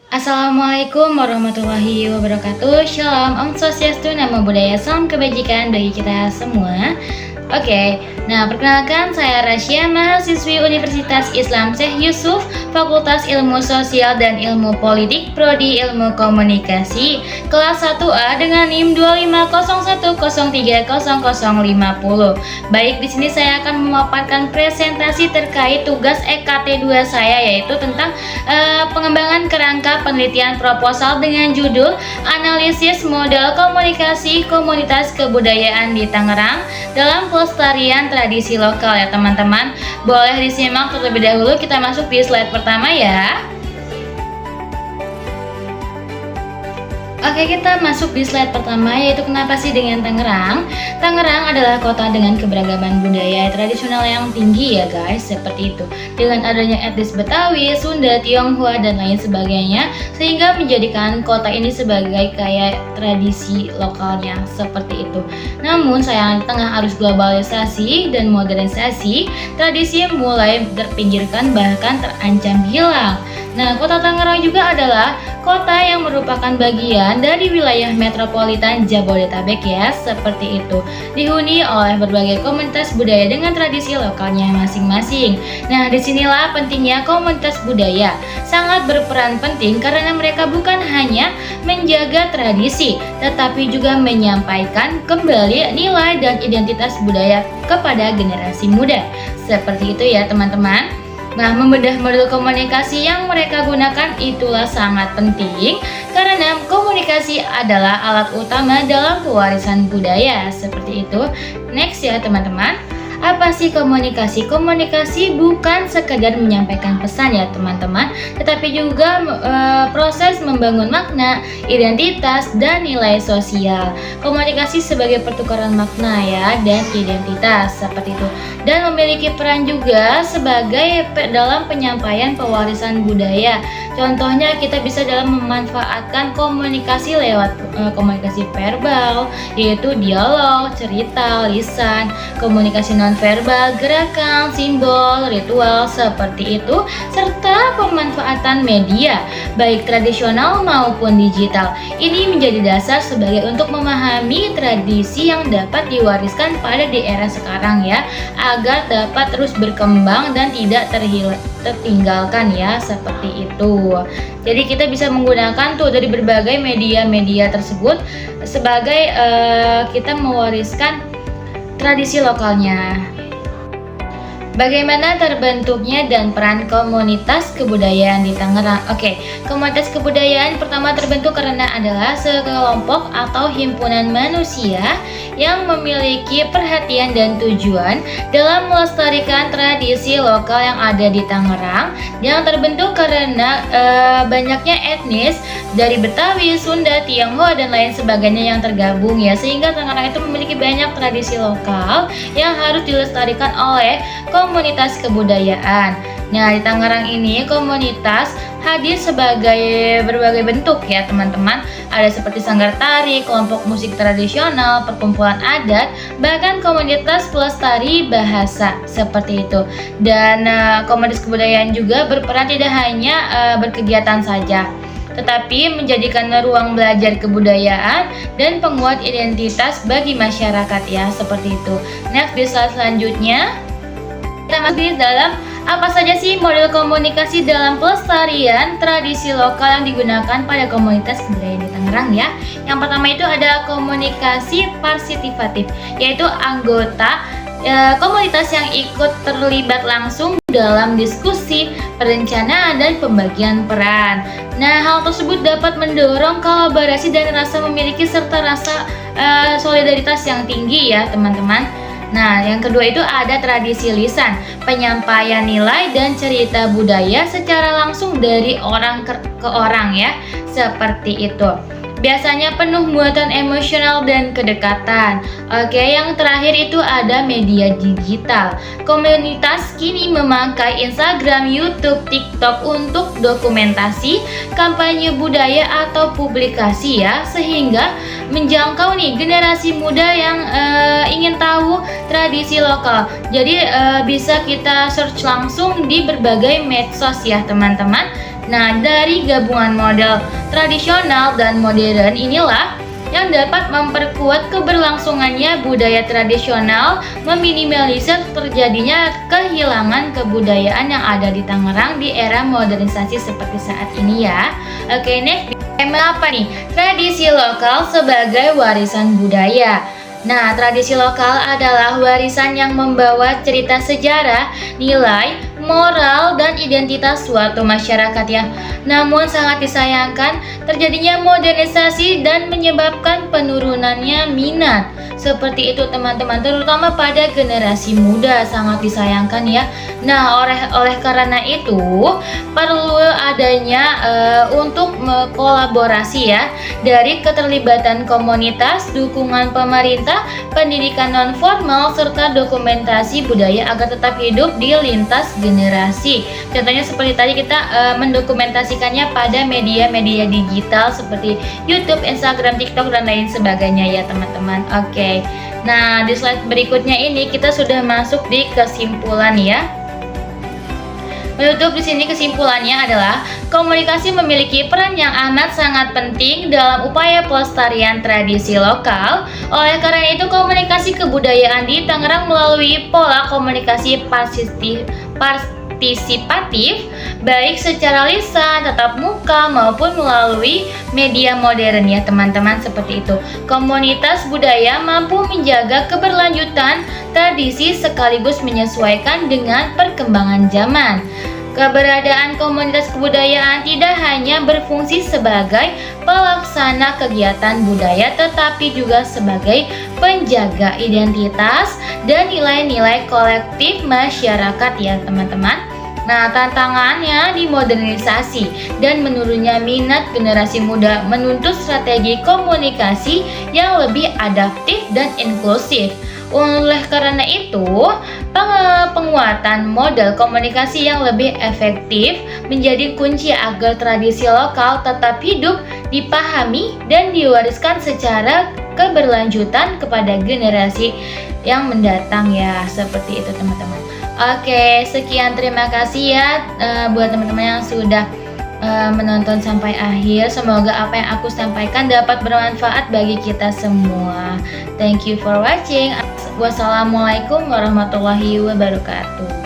Assalamualaikum warahmatullahi wabarakatuh. Shalom, Om Swastiastu, Namo Buddhaya, salam kebajikan bagi kita semua. Oke, nah perkenalkan saya Rasya, mahasiswi Universitas Islam Syekh Yusuf, Fakultas Ilmu Sosial dan Ilmu Politik, Prodi Ilmu Komunikasi, kelas 1A dengan NIM 25010300050. Baik, di sini saya akan memaparkan presentasi terkait tugas EKT 2 saya, yaitu tentang pengembangan kerangka penelitian proposal dengan judul Analisis Model Komunikasi Komunitas Kebudayaan di Tangerang dalam pelestarian tradisi lokal ya teman-teman. Boleh disimak terlebih dahulu, kita masuk di slide pertama ya. Oke, kita masuk di slide pertama, yaitu kenapa sih dengan Tangerang. Tangerang adalah kota dengan keberagaman budaya tradisional yang tinggi ya guys, seperti itu. Dengan adanya etnis Betawi, Sunda, Tionghoa, dan lain sebagainya, sehingga menjadikan kota ini sebagai kayak tradisi lokalnya, seperti itu. Namun sayang, di tengah arus globalisasi dan modernisasi, tradisi mulai terpinggirkan bahkan terancam hilang. Nah, kota Tangerang juga adalah kota yang merupakan bagian dari wilayah metropolitan Jabodetabek ya, seperti itu. Dihuni oleh berbagai komunitas budaya dengan tradisi lokalnya masing-masing. Nah, disinilah pentingnya komunitas budaya. Sangat berperan penting karena mereka bukan hanya menjaga tradisi, tetapi juga menyampaikan kembali nilai dan identitas budaya kepada generasi muda. Seperti itu ya teman-teman. Nah, membedah model komunikasi yang mereka gunakan itulah sangat penting karena komunikasi adalah alat utama dalam pewarisan budaya, seperti itu. Next ya teman-teman. Apa sih komunikasi? Komunikasi bukan sekedar menyampaikan pesan ya teman-teman, tetapi juga proses membangun makna, identitas, dan nilai sosial. Komunikasi sebagai pertukaran makna ya dan identitas, seperti itu. Dan memiliki peran juga sebagai dalam penyampaian pewarisan budaya. Contohnya kita bisa dalam memanfaatkan komunikasi lewat komunikasi verbal, yaitu dialog, cerita, lisan, komunikasi nonverbal, gerakan, simbol, ritual, seperti itu, serta pemanfaatan media, baik tradisional maupun digital. Ini menjadi dasar sebagai untuk memahami tradisi yang dapat diwariskan pada di era sekarang ya, agar dapat terus berkembang dan tidak tertinggalkan ya, seperti itu. Jadi kita bisa menggunakan tuh dari berbagai media-media tersebut sebagai kita mewariskan tradisi lokalnya. Bagaimana terbentuknya dan peran komunitas kebudayaan di Tangerang? Oke, komunitas kebudayaan pertama terbentuk karena adalah sekelompok atau himpunan manusia yang memiliki perhatian dan tujuan dalam melestarikan tradisi lokal yang ada di Tangerang, yang terbentuk karena banyaknya etnis dari Betawi, Sunda, Tionghoa, dan lain sebagainya yang tergabung ya, sehingga Tangerang itu memiliki banyak tradisi lokal yang harus dilestarikan oleh komunitas kebudayaan. Nah, di Tangerang ini komunitas hadir sebagai berbagai bentuk ya teman-teman. Ada seperti sanggar tari, kelompok musik tradisional, perkumpulan adat, bahkan komunitas pelestari bahasa, seperti itu. Dan komunitas kebudayaan juga berperan tidak hanya berkegiatan saja, tetapi menjadikan ruang belajar kebudayaan dan penguat identitas bagi masyarakat ya, seperti itu. Next, di slide selanjutnya kita masih dalam apa saja sih model komunikasi dalam pelestarian tradisi lokal yang digunakan pada komunitas kebudayaan di Tangerang ya. Yang pertama itu ada komunikasi partisipatif, yaitu anggota komunitas yang ikut terlibat langsung dalam diskusi, perencanaan, dan pembagian peran. Nah, hal tersebut dapat mendorong kolaborasi dan rasa memiliki serta rasa solidaritas yang tinggi ya teman-teman. Nah, yang kedua itu ada tradisi lisan, penyampaian nilai dan cerita budaya secara langsung dari orang ke orang ya, seperti itu. Biasanya penuh muatan emosional dan kedekatan. Oke, yang terakhir itu ada media digital. Komunitas kini memakai Instagram, YouTube, TikTok untuk dokumentasi, kampanye budaya atau publikasi ya, sehingga menjangkau nih generasi muda yang ingin tahu tradisi lokal. Jadi bisa kita search langsung di berbagai medsos ya teman-teman. Nah, dari gabungan model tradisional dan modern inilah yang dapat memperkuat keberlangsungannya budaya tradisional, meminimalisir terjadinya kehilangan kebudayaan yang ada di Tangerang di era modernisasi seperti saat ini ya. Oke, next tema apa nih? Tradisi lokal sebagai warisan budaya. Nah, tradisi lokal adalah warisan yang membawa cerita sejarah, nilai, moral, dan identitas suatu masyarakat ya. Namun sangat disayangkan terjadinya modernisasi dan menyebabkan penurunannya minat. Seperti itu teman-teman, terutama pada generasi muda, sangat disayangkan ya. Nah, oleh karena itu perlu adanya untuk kolaborasi ya dari keterlibatan komunitas, dukungan pemerintah, pendidikan non formal serta dokumentasi budaya agar tetap hidup di lintas generasi. Contohnya seperti tadi kita mendokumentasikannya pada media-media digital seperti YouTube, Instagram, TikTok dan lain sebagainya ya teman-teman. Oke. Nah, di slide berikutnya ini kita sudah masuk di kesimpulan ya. Menutup di sini kesimpulannya adalah komunikasi memiliki peran yang amat sangat penting dalam upaya pelestarian tradisi lokal. Oleh karena itu, komunikasi kebudayaan di Tangerang melalui pola komunikasi partisipatif, baik secara lisan, tatap muka maupun melalui media modern ya teman-teman, seperti itu. Komunitas budaya mampu menjaga keberlanjutan tradisi sekaligus menyesuaikan dengan perkembangan zaman. Keberadaan komunitas kebudayaan tidak hanya berfungsi sebagai pelaksana kegiatan budaya, tetapi juga sebagai penjaga identitas dan nilai-nilai kolektif masyarakat ya teman-teman. Nah, tantangannya di modernisasi dan menurunnya minat generasi muda menuntut strategi komunikasi yang lebih adaptif dan inklusif. Oleh karena itu, penguatan model komunikasi yang lebih efektif menjadi kunci agar tradisi lokal tetap hidup, dipahami, dan diwariskan secara keberlanjutan kepada generasi yang mendatang ya, seperti itu teman-teman. Oke, sekian, terima kasih ya buat teman-teman yang sudah menonton sampai akhir. Semoga apa yang aku sampaikan dapat bermanfaat bagi kita semua. Thank you for watching. Wassalamualaikum warahmatullahi wabarakatuh.